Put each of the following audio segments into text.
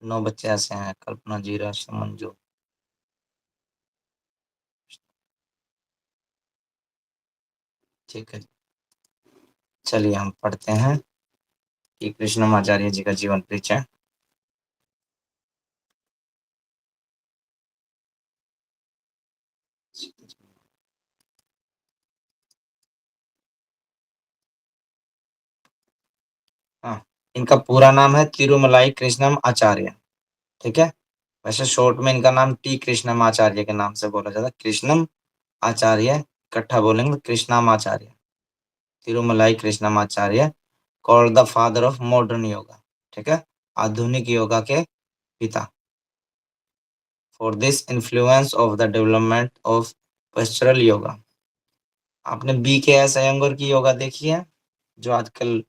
9 बच्चे ऐसे हैं, कल्पना, जीरा, मंजू। ठीक है, चलिए हम पढ़ते हैं कि कृष्णमाचार्य जी का जीवन परिचय। हाँ, इनका पूरा नाम है तिरुमलाई कृष्णम आचार्य। ठीक है, वैसे शॉर्ट में इनका नाम टी कृष्णम आचार्य के नाम से बोला जाता है। कृष्णम आचार्य, इकट्ठा बोलेंगे तो Krishnamacharya. Tirumalai Krishnamacharya, called the father of modern yoga. ठीक है, आधुनिक योगा के पिता। For this influence of the development of postural yoga. आपने बी के एस अयंगर की योगा देखी है, जो आजकल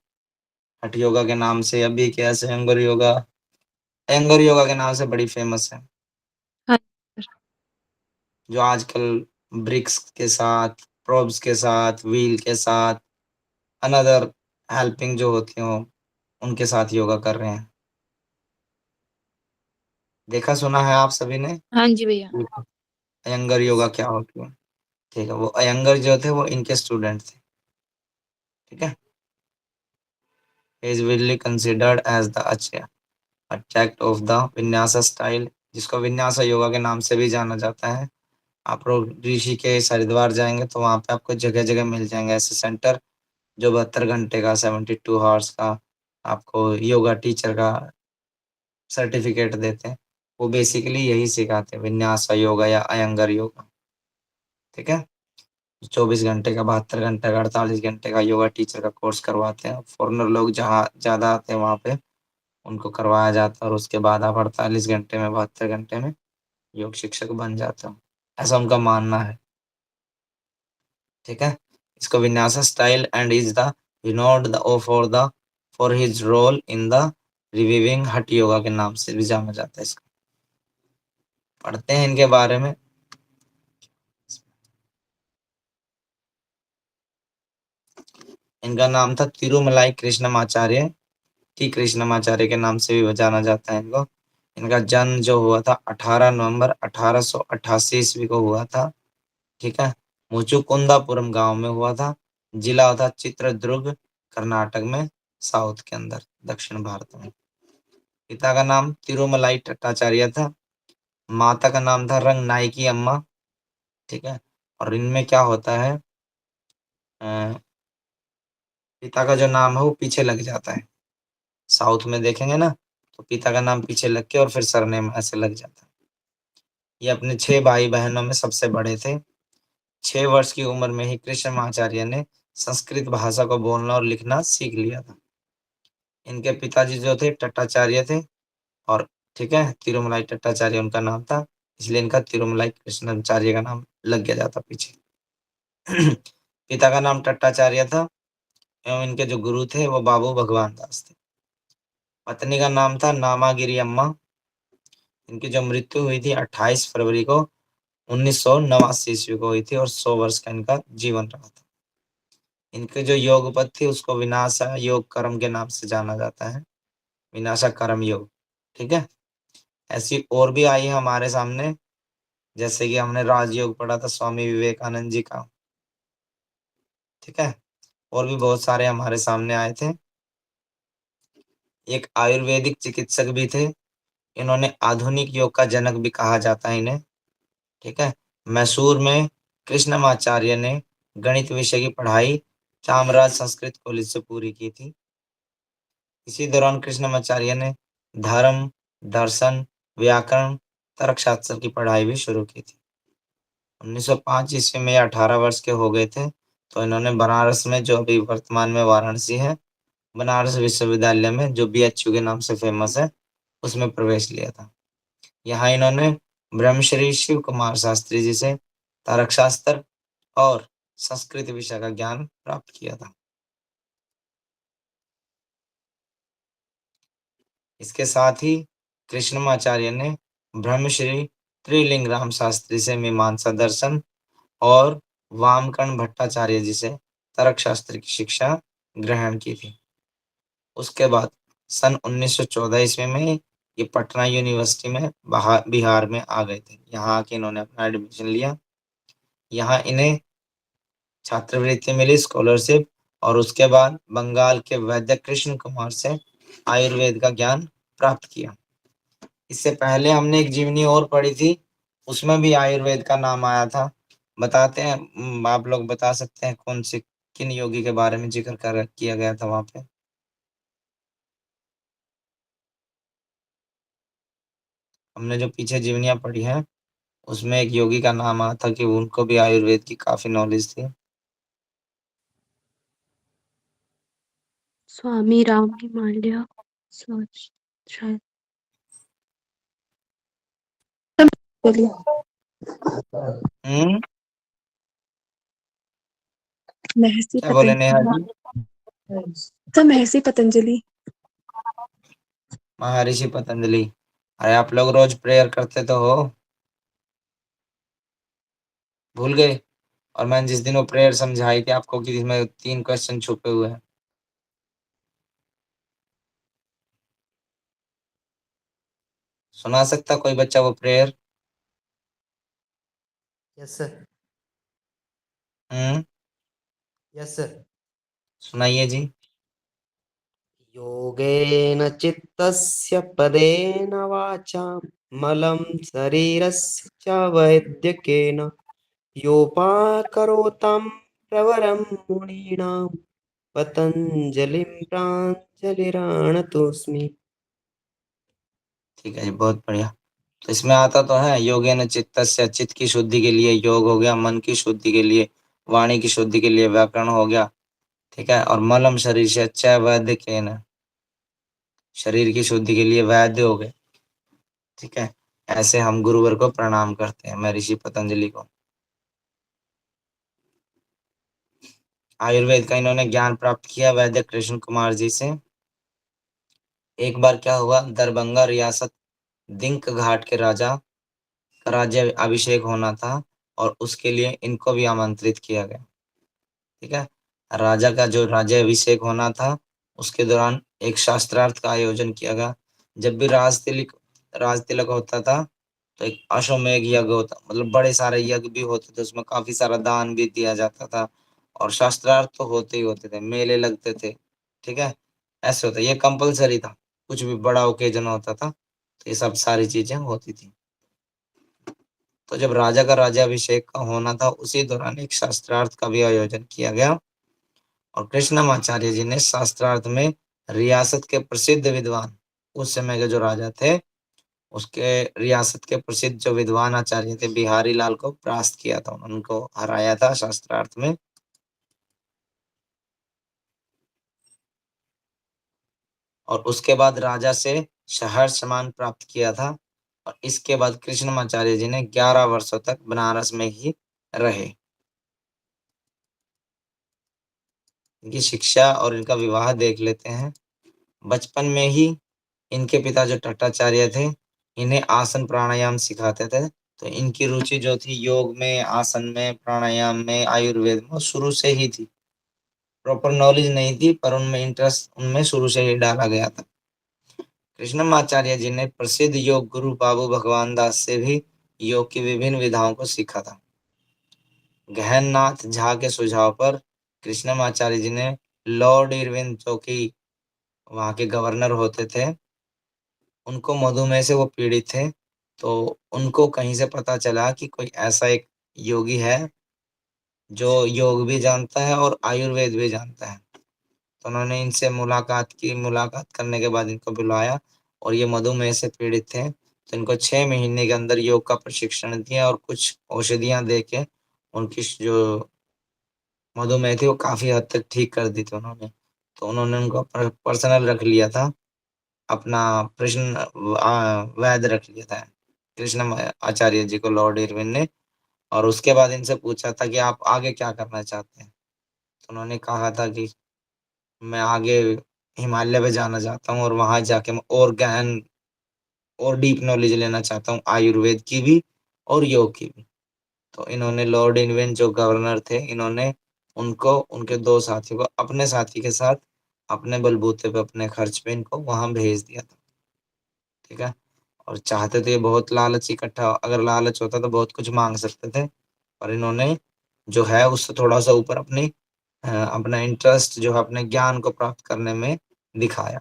हठ योगा के नाम से, या बी के एस अयंगर योगा, अयंगर योगा के नाम से बड़ी फेमस है, हाँ जो आजकल ब्रिक्स के साथ, प्रोब्स के साथ, व्हील के साथ, अनदर हेल्पिंग जो होती हो, उनके साथ योगा कर रहे हैं। देखा सुना है आप सभी ने? हाँ जी भैया। अयंगर योगा क्या होती है? ठीक है, वो अयंगर जो थे वो इनके स्टूडेंट थे। ठीक है, is widely considered as the architect of the Vinyasa style, जिसको विन्यासा योगा के नाम से भी जाना जाता है। आप लोग ऋषिकेश, हरिद्वार जाएंगे तो वहाँ पे आपको जगह जगह मिल जाएंगे ऐसे सेंटर, जो 72 घंटे का, 72 आवर्स का आपको योगा टीचर का सर्टिफिकेट देते हैं। वो बेसिकली यही सिखाते हैं, विन्यासा योगा या अयंगर योगा। ठीक है, 24 घंटे का, 72 घंटे का, 48 घंटे का योगा टीचर का कोर्स करवाते हैं। फॉरेनर लोग जहाँ ज़्यादा आते हैं वहाँ पे उनको करवाया जाता है, और उसके बाद आप 48 घंटे में, 72 घंटे में योग शिक्षक बन जाते हो, ऐसा उनका मानना है। ठीक है, इसको Vinyasa style and is the renowned for his role in the reviving Hatha yoga के नाम से भी जाना जाता है इसको। पढ़ते हैं इनके बारे में। इनका नाम था तिरुमलाई कृष्णमाचार्य, टी कृष्णमाचार्य के नाम से भी जाना जाता है इनको। इनका जन्म जो हुआ था 18 नवंबर 1888 ईस्वी को हुआ था। ठीक है, मुचुकुंदापुरम गांव में हुआ था। जिला था चित्रदुर्ग, कर्नाटक में, साउथ के अंदर, दक्षिण भारत में। पिता का नाम तिरुमलाई ट्टाचार्य था। माता का नाम था रंगनायकी अम्मा। ठीक है, और इनमें क्या होता है, अ, पिता का जो नाम है वो पीछे लग जाता है। साउथ में देखेंगे ना, तो पिता का नाम पीछे लग के और फिर सरनेम ऐसे लग जाता है। ये अपने 6 भाई बहनों में सबसे बड़े थे। 6 वर्ष की उम्र में ही कृष्णमाचार्य ने संस्कृत भाषा को बोलना और लिखना सीख लिया था। इनके पिताजी जो थे ट्टाचार्य थे, और ठीक है, तिरुमलाई ट्टाचार्य उनका नाम था, इसलिए इनका तिरुमलाई कृष्णाचार्य का नाम लग गया जाता पीछे। पिता का नाम ट्टाचार्य था, एवं इनके जो गुरु थे वो बाबू भगवान दास थे। पत्नी का नाम था नामागिरी अम्मा। इनकी जो मृत्यु हुई थी 28 फरवरी को 1989 ईस्वी को हुई थी, और 100 वर्ष का इनका जीवन रहा था। इनके जो योग पद थी उसको विनाशा योग कर्म के नाम से जाना जाता है, विनाशा कर्म योग। ठीक है, ऐसी और भी आई है हमारे सामने, जैसे कि हमने राजयोग पढ़ा था स्वामी विवेकानंद जी का। ठीक है, और भी बहुत सारे हमारे सामने आए थे। एक आयुर्वेदिक चिकित्सक भी थे, इन्होंने आधुनिक योग का जनक भी कहा जाता है इन्हें। ठीक है, मैसूर में कृष्णमाचार्य ने गणित विषय की पढ़ाई चामराज संस्कृत कॉलेज से पूरी की थी। इसी दौरान कृष्णमाचार्य ने धर्म, दर्शन, व्याकरण, तर्कशास्त्र की पढ़ाई भी शुरू की थी। 1905 ईस्वी में 18 वर्ष के हो गए थे, तो इन्होंने बनारस में, जो अभी वर्तमान में वाराणसी है, बनारस विश्वविद्यालय में, जो बीएचयू के नाम से फेमस है, उसमें प्रवेश लिया था। यहाँ इन्होंने ब्रह्मश्री शिव कुमार शास्त्री जी से तारकशास्त्र और संस्कृत विषय का ज्ञान प्राप्त किया था। इसके साथ ही कृष्णमाचार्य ने ब्रह्मश्री त्रिलिंग राम शास्त्री से मीमांसा दर्शन और वामकर्ण भट्टाचार्य जी से तर्कशास्त्र की शिक्षा ग्रहण की थी। उसके बाद सन 1914 ईस्वी में ये पटना यूनिवर्सिटी में बिहार में आ गए थे। यहाँ आके इन्होंने अपना एडमिशन लिया। यहाँ इन्हें छात्रवृत्ति मिली, स्कॉलरशिप, और उसके बाद बंगाल के वैद्य कृष्ण कुमार से आयुर्वेद का ज्ञान प्राप्त किया। इससे पहले हमने एक जीवनी और पढ़ी थी, उसमें भी आयुर्वेद का नाम आया था। बताते हैं, आप लोग बता सकते हैं कौन से, किन योगी के बारे में जिक्र कर किया गया था वहां पे? हमने जो पीछे जीवनियां पढ़ी हैं उसमें एक योगी का नाम आया था कि उनको भी आयुर्वेद की काफी नॉलेज थी। स्वामी राम हिमालय सोच शायद। बोलिए। हम्म। महर्षि क्या बोले नेहा जी? पतंजलि। तो महर्षि पतंजलि। महर्षि पतंजलि। अरे आप लोग रोज प्रेयर करते तो हो, भूल गए? और मैंने जिस दिन वो प्रेयर समझाई थी आपको कि इसमें 3 क्वेश्चन छुपे हुए हैं, सुना सकता कोई बच्चा वो prayer? Yes sir. Hmm, yes sir. सुनाइए जी। योगेन चित्तस्य पदेन वाचा मलं शरीरस्य च वैद्यकेन योपाकरोतं प्रवरं मुनीनां पतञ्जलिं प्राञ्जलिरानतोऽस्मि। ठीक है जी, बहुत बढ़िया। तो इसमें आता तो है, योगेन चित्तस्य, चित्त की शुद्धि के लिए योग हो गया, मन की शुद्धि के लिए, वाणी की शुद्धि के लिए व्याकरण हो गया। ठीक है, और मलम शरीर से अच्छा वैद्य के न, शरीर की शुद्धि के लिए वैद्य हो गए। ठीक है, ऐसे हम गुरुवर को प्रणाम करते हैं, मैं ऋषि पतंजलि को। आयुर्वेद का इन्होंने ज्ञान प्राप्त किया वैद्य कृष्ण कुमार जी से। एक बार क्या हुआ, दरभंगा रियासत दिंक घाट के राजा का राज्य अभिषेक होना था, और उसके लिए इनको भी आमंत्रित किया गया। ठीक है, राजा का जो राज्य अभिषेक होना था उसके दौरान एक शास्त्रार्थ का आयोजन किया गया। जब भी राज तिलक होता था तो एक अश्वमेध यज्ञ होता, मतलब बड़े सारे यज्ञ भी होते थे, उसमें काफी सारा दान भी दिया जाता था, और शास्त्रार्थ तो होते ही होते थे, मेले लगते थे। ठीक है, ऐसे होता, ये कंपलसरी था, कुछ भी बड़ा ओकेजन होता था तो ये सब सारी चीजें होती थी। तो जब राजा का राज्याभिषेक का होना था उसी दौरान एक शास्त्रार्थ का भी आयोजन किया गया, और कृष्णमाचार्य जी ने शास्त्रार्थ में रियासत के प्रसिद्ध विद्वान, उस समय के जो राजा थे उसके रियासत के प्रसिद्ध जो विद्वान आचार्य थे बिहारी लाल को परास्त किया था, उनको हराया था शास्त्रार्थ में। और उसके बाद राजा से शहर सम्मान प्राप्त किया था, और इसके बाद कृष्णमाचार्य जी ने 11 वर्षों तक बनारस में ही रहे। इनकी शिक्षा और इनका विवाह देख लेते हैं। बचपन में ही इनके पिता जो टट्टाचार्य थे इन्हें आसन प्राणायाम सिखाते थे, तो इनकी रुचि जो थी योग में, आसन में, प्राणायाम में, आयुर्वेद में, वो शुरू से ही थी। प्रॉपर नॉलेज नहीं थी पर उनमें इंटरेस्ट उनमें शुरू से ही डाला गया था। कृष्णमाचार्य जी ने प्रसिद्ध योग गुरु बाबू भगवान दास से भी योग की विभिन्न विधाओं को सीखा था। गहननाथ झा के सुझाव पर कृष्णमाचार्य जी ने लॉर्ड इरविन, जो कि वहाँ के गवर्नर होते थे, उनको मधुमेह से वो पीड़ित थे, तो उनको कहीं से पता चला कि कोई ऐसा एक योगी है जो योग भी जानता है और आयुर्वेद भी जानता है। तो उन्होंने इनसे मुलाकात की, मुलाकात करने के बाद इनको बुलाया, और ये मधुमेह से पीड़ित थे, तो इनको 6 महीने के अंदर योग का प्रशिक्षण दिया और कुछ औषधियां दे के उनकी जो मधुमेह थी वो काफी हद तक ठीक कर दी थी उन्होंने। तो उन्होंने उनको पर्सनल रख लिया था, अपना प्रश्न वैद रख लिया था कृष्ण आचार्य जी को, लॉर्ड इरविन ने। और उसके बाद इनसे पूछा था कि आप आगे क्या करना चाहते हैं, तो उन्होंने कहा था कि मैं आगे हिमालय पे जाना चाहता हूँ, और वहां जाके मैं और गहन और डीप नॉलेज लेना चाहता हूँ, आयुर्वेद की भी और योग की भी। तो इन्होंने लॉर्ड इरविन जो गवर्नर थे, इन्होंने उनको, उनके 2 साथियों को अपने साथी के साथ अपने बलबूते पे, अपने खर्च पे इनको वहां भेज दिया था। ठीक है। और चाहते थे बहुत लालच इकट्ठा, अगर लालच होता तो बहुत कुछ मांग सकते थे, पर इन्होंने जो है उससे थोड़ा सा ऊपर अपना इंटरेस्ट जो है अपने ज्ञान को प्राप्त करने में दिखाया।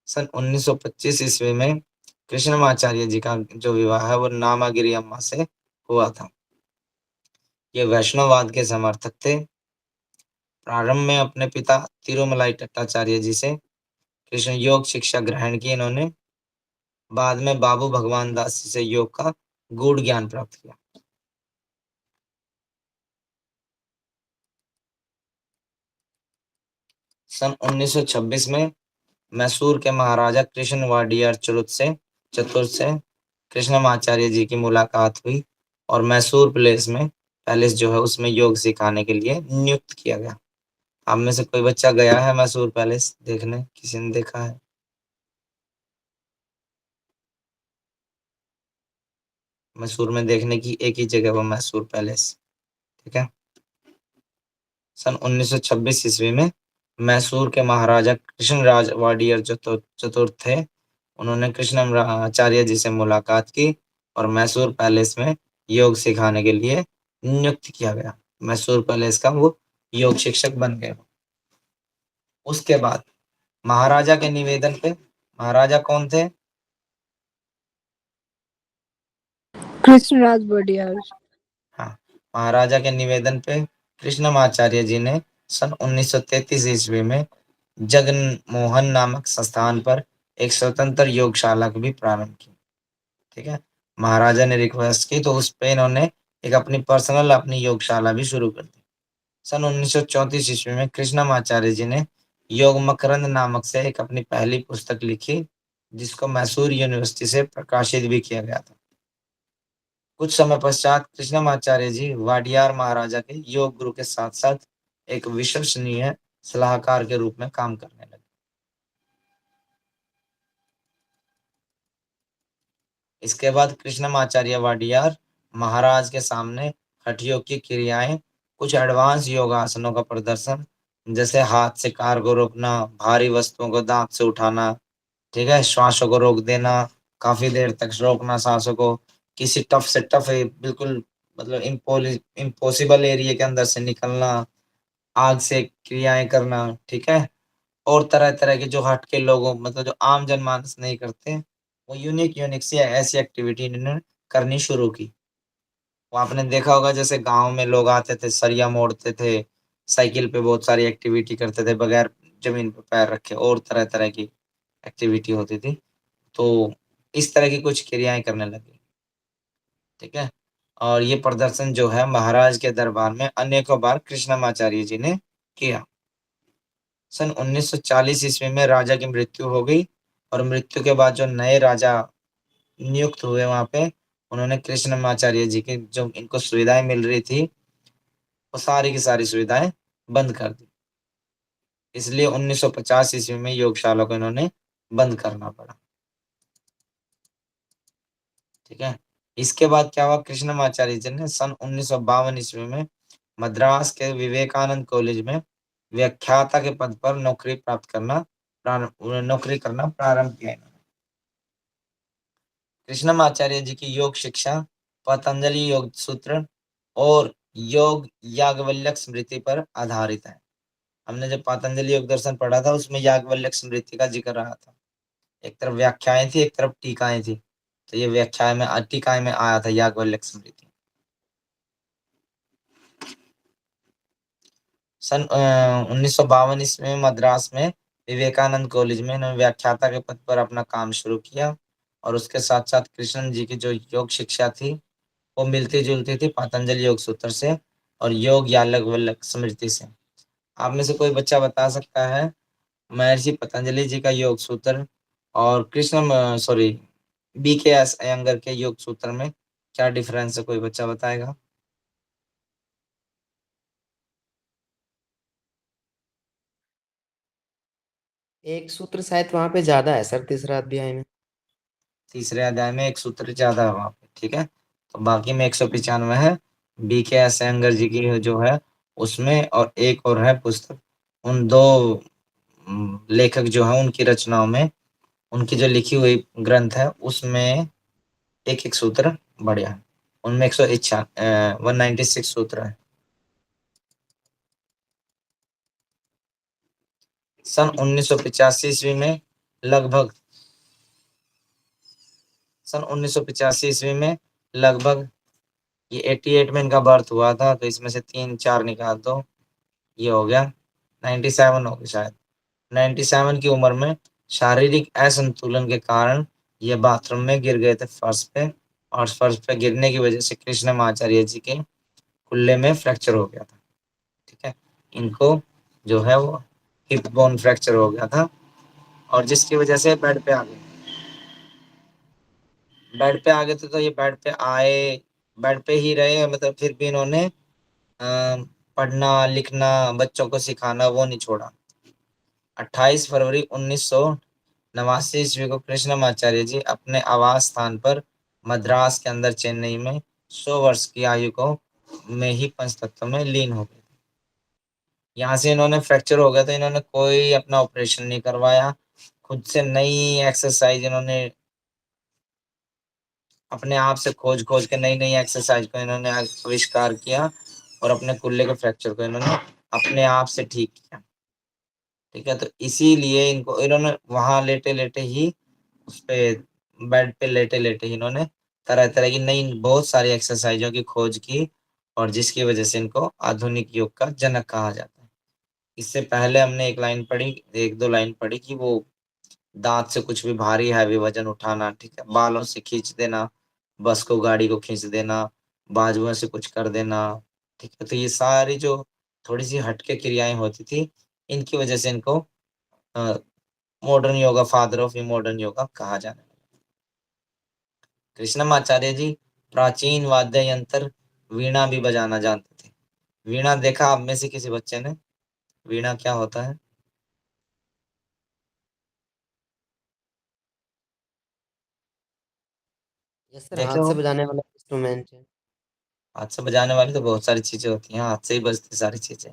सन 1925 ईस्वी में कृष्णमाचार्य जी का जो विवाह है वो नामागिरी अम्मा से हुआ था। ये वैष्णववाद के समर्थक थे। प्रारंभ में अपने पिता तिरुमलाई भट्टाचार्य जी से कृष्ण योग शिक्षा ग्रहण की इन्होंने। बाद में बाबू भगवान दास जी से योग का गूढ़ ज्ञान प्राप्त किया। सन 1926 में मैसूर के महाराजा कृष्ण वाडियार चतुर्थ से कृष्णमाचार्य जी की मुलाकात हुई और मैसूर पैलेस जो है उसमें योग सिखाने के लिए नियुक्त किया गया। आप में से कोई बच्चा गया है मैसूर पैलेस देखने? किसी ने देखा है? मैसूर में देखने की एक ही जगह वो मैसूर पैलेस, ठीक है। सन 1926 ईस्वी में मैसूर के महाराजा कृष्णराज वाडियर चतुर्थ थे। उन्होंने कृष्ण आचार्य जी से मुलाकात की और मैसूर पैलेस में योग सिखाने के लिए नियुक्त किया गया। मैसूर पैलेस का वो योग शिक्षक बन गए। उसके बाद महाराजा के निवेदन पे, महाराजा कौन थे? कृष्णराज वडियार। हाँ, महाराजा के निवेदन पे कृष्णमाचार्य जी ने सन 1933 ईस्वी में जगन मोहन नामक संस्थान पर एक स्वतंत्र योगशाला की भी प्रारंभ की, ठीक है। महाराजा ने रिक्वेस्ट की तो उस पे इन्होंने एक अपनी योगशाला भी शुरू कर दी। सन 1934 ईस्वी में कृष्णमाचार्य जी ने योग मकरंद नामक से एक अपनी पहली पुस्तक लिखी, जिसको मैसूर यूनिवर्सिटी से प्रकाशित भी किया गया था। कुछ समय पश्चात कृष्णमाचार्य जी वाडियार महाराजा के योग गुरु के साथ साथ एक विश्वसनीय सलाहकार के रूप में काम करने लगे। इसके बाद कृष्णमाचार्य वाडियार महाराज के सामने हठयोग की क्रियाएं, कुछ एडवांस योगासनों का प्रदर्शन, जैसे हाथ से कार को रोकना, भारी वस्तुओं को दांत से उठाना, ठीक है, श्वासों को रोक देना, काफी देर तक रोकना सांसों को, किसी टफ से टफ बिल्कुल मतलब इम्पॉसिबल एरिया के अंदर से निकलना, आग से क्रियाएं करना, ठीक है। और तरह तरह के जो हट के लोगों मतलब जो आम जनमानस नहीं करते, वो यूनिक यूनिक सी ऐसी एक्टिविटी इन्होंने करनी शुरू की। वो आपने देखा होगा जैसे गांव में लोग आते थे, सरिया मोड़ते थे, साइकिल पे बहुत सारी एक्टिविटी करते थे बगैर जमीन पर पैर रखे, और तरह तरह की एक्टिविटी होती थी। तो इस तरह की कुछ क्रियाएं करने लगे, ठीक है। और ये प्रदर्शन जो है महाराज के दरबार में अनेकों बार कृष्णमाचार्य जी ने किया। सन 1940 ईस्वी में राजा की मृत्यु हो गई और मृत्यु के बाद जो नए राजा नियुक्त हुए वहां पे, उन्होंने कृष्णमाचार्य जी की जो इनको सुविधाएं मिल रही थी वो सारी की सारी सुविधाएं बंद कर दी। इसलिए 1950 ईस्वी में योगशाला को इन्होंने बंद करना पड़ा, ठीक है। इसके बाद क्या हुआ, कृष्णमाचार्य जी ने सन 1952 ईस्वी में मद्रास के विवेकानंद कॉलेज में व्याख्याता के पद पर नौकरी करना प्रारंभ किया। कृष्णमाचार्य जी की योग शिक्षा पतंजलि योग सूत्र और योग याज्ञवल्क्य स्मृति पर आधारित है। हमने जब पतंजलि योग दर्शन पढ़ा था उसमें याज्ञवल्क्य स्मृति का जिक्र रहा था। एक तरफ व्याख्याएं थी, एक तरफ टीकाएं थी, तो ये टीकाएं में आया था याज्ञवल्क्य स्मृति। सन 1952 ईस्वी में मद्रास में विवेकानंद कॉलेज में इन्होंने व्याख्याता के पद पर अपना काम शुरू किया और उसके साथ साथ कृष्ण जी की जो योग शिक्षा थी वो मिलती जुलती थी पतंजलि योग सूत्र से और योग याज्ञवल्क्य स्मृति से। आप में से कोई बच्चा बता सकता है महर्षि पतंजलि जी का योग सूत्र और BKS अयंगर के योग सूत्र में क्या डिफरेंस है? कोई बच्चा बताएगा? एक सूत्र शायद वहां पे ज्यादा है सर, तीसरा अध्याय में। तीसरे अध्याय में एक सूत्र ज्यादा है वहां पे, ठीक है। तो बाकी में 195 है BKS अयंगर जी की जो है उसमें, और एक और है पुस्तक, उन दो लेखक जो है उनकी रचनाओं में उनकी जो लिखी हुई ग्रंथ है उसमें एक एक सूत्र बढ़िया, उनमें 196 सूत्र है। सन 1985 ईस्वी में लगभग सन 1985 ईस्वी में लगभग ये 88 में इनका बर्थ हुआ था, तो इसमें से 3-4 निकाल दो, ये हो गया 97 हो गया शायद। 97 की उम्र में शारीरिक असंतुलन के कारण ये बाथरूम में गिर गए थे फर्श पे, और फर्श पे गिरने की वजह से कृष्णमाचार्य जी के कुल्ले में फ्रैक्चर हो गया था। ठीक है, इनको जो है वो हिप बोन फ्रैक्चर हो गया था, और जिसकी वजह से बेड पे आ गए। बेड पे आ गए थे तो ये बेड पे आए, बेड पे ही रहे, मतलब फिर भी इन्होंने पढ़ना लिखना बच्चों को सिखाना वो नहीं छोड़ा। 28 फरवरी 1989 ईस्वी को कृष्णमाचार्य जी अपने आवास स्थान पर मद्रास के अंदर चेन्नई में 100 वर्ष की आयु को में ही पंचतत्व में लीन हो गए। यहाँ से इन्होंने फ्रैक्चर हो गया तो इन्होंने कोई अपना ऑपरेशन नहीं करवाया, खुद से नई एक्सरसाइज इन्होंने अपने आप से खोज खोज के नई नई एक्सरसाइज को इन्होंने आविष्कार किया, और अपने कुल्ले के फ्रैक्चर को इन्होंने अपने आप से ठीक किया। ठीक है, तो इसीलिए इनको इन्होंने वहां लेटे लेटे ही उस पे बेड पे लेटे लेटे ही इन्होंने तरह तरह की नई बहुत सारी एक्सरसाइजों की खोज की, और जिसकी वजह से इनको आधुनिक योग का जनक कहा जाता है। इससे पहले हमने एक दो लाइन पढ़ी कि वो दांत से कुछ भी भारी हैवी वजन उठाना, ठीक है, बालों से खींच देना, बस को गाड़ी को खींच देना, बाजुओं से कुछ कर देना। ठीक है, तो ये सारी जो थोड़ी सी हटके क्रियाएं होती थी, इनकी वजह से इनको modern yoga, father of modern yoga कहा जाने लगा। कृष्णमाचार्य जी प्राचीन वाद्य यंत्र वीणा भी बजाना जानते थे। वीणा देखा आप में से किसी बच्चे ने? वीणा क्या होता है? यस सर, देखे हाथ से हो? बजाने वाला इंस्ट्रूमेंट है। हाथ से बजाने वाली तो बहुत सारी चीजें होती हैं, हाथ से ही बजती सारी चीजें।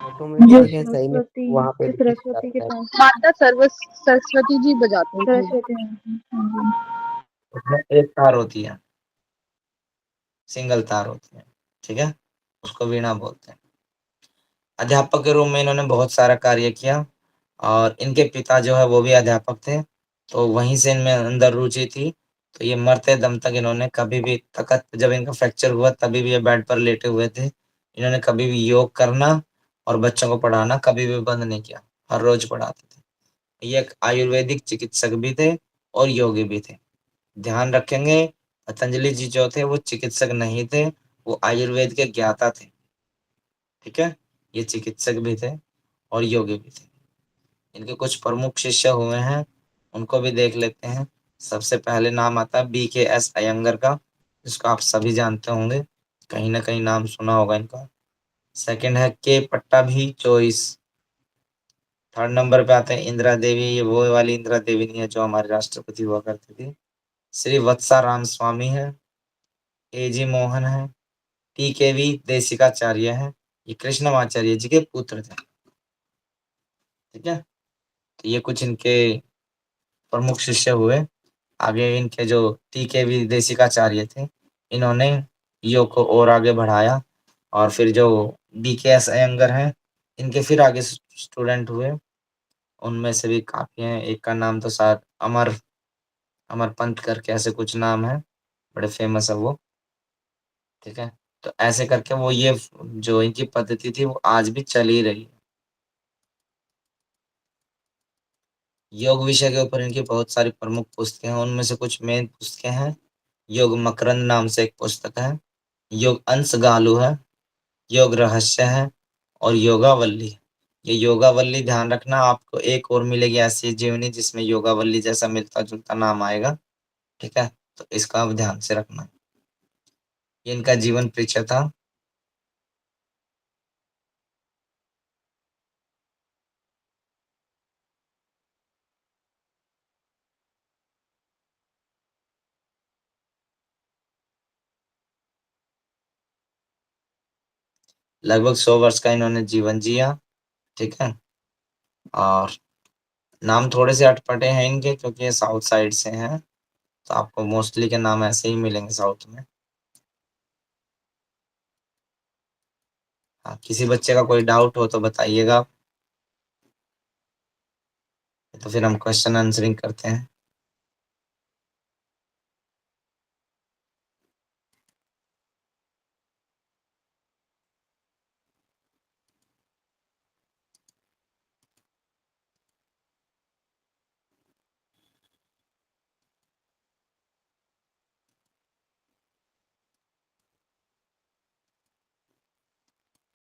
फोटो में भी जो देखे सही में, सरस्वती वहां पे भी सरस्वती के रहता है। पास माता सरस्वती जी बजाती थी। सरस्वती हाँ जी। उसमें एक तार होती है, सिंगल तार होती है। ठीक है, उसको वीणा बोलते हैं। अध्यापक के रूप में इन्होंने बहुत सारा कार्य किया, और इनके पिता जो है वो भी अध्यापक थे, तो वहीं से इनमें अंदर रुचि थी। तो ये मरते दम तक इन्होंने कभी भी तखत, जब इनका फ्रैक्चर हुआ तभी भी ये बेड पर लेटे हुए थे, इन्होंने कभी भी योग करना और बच्चों को पढ़ाना कभी भी बंद नहीं किया, हर रोज पढ़ाते थे। ये एक आयुर्वेदिक चिकित्सक भी थे और योगी भी थे। ध्यान रखेंगे, पतंजलि जी जो थे वो चिकित्सक नहीं थे, वो आयुर्वेद के ज्ञाता थे। ठीक है, ये चिकित्सक भी थे और योगी भी थे। इनके कुछ प्रमुख शिष्य हुए हैं, उनको भी देख लेते हैं। सबसे पहले नाम आता है BKS अयंगर का, जिसको आप सभी जानते होंगे, कहीं ना कहीं नाम सुना होगा इनका। सेकंड है के पट्टाभी चोइस। थर्ड नंबर पे आते हैं इंदिरा देवी, ये वो वाली इंदिरा देवी नहीं है जो हमारे राष्ट्रपति हुआ करती थी। श्री वत्सा राम स्वामी है, AG मोहन है, TKV देशिकाचार्य है, ये कृष्णमाचार्य जी के पुत्र थे। ठीक है, तो ये कुछ इनके प्रमुख शिष्य हुए। आगे इनके जो TKV देशिकाचार्य थे, इन्होंने योग को और आगे बढ़ाया, और फिर जो BKS अयंगर हैं, इनके फिर आगे स्टूडेंट हुए। उनमें से भी काफी हैं, एक का नाम तो शायद अमर अमर पंत करके ऐसे कुछ नाम है, बड़े फेमस है वो। ठीक है, तो ऐसे करके वो ये जो इनकी पद्धति थी वो आज भी चल ही रही है। योग विषय के ऊपर इनकी बहुत सारी प्रमुख पुस्तकें हैं, उनमें से कुछ मेन पुस्तकें हैं। योग मकरंद नाम से एक पुस्तक है, योग अंशगालु है, योग रहस्य है, और योगावल्ली है। ये योगावल्ली ध्यान रखना, आपको एक और मिलेगी ऐसी जीवनी जिसमें योगावल्ली जैसा मिलता जुलता नाम आएगा। ठीक है, तो इसका आप ध्यान से रखना। ये इनका जीवन परिचय था। लगभग 100 वर्ष का इन्होंने जीवन जिया। ठीक है, और नाम थोड़े से अटपटे हैं इनके क्योंकि ये साउथ साइड से हैं, तो आपको मोस्टली के नाम ऐसे ही मिलेंगे साउथ में। हाँ, किसी बच्चे का कोई डाउट हो तो बताइएगा, तो फिर हम क्वेश्चन आंसरिंग करते हैं।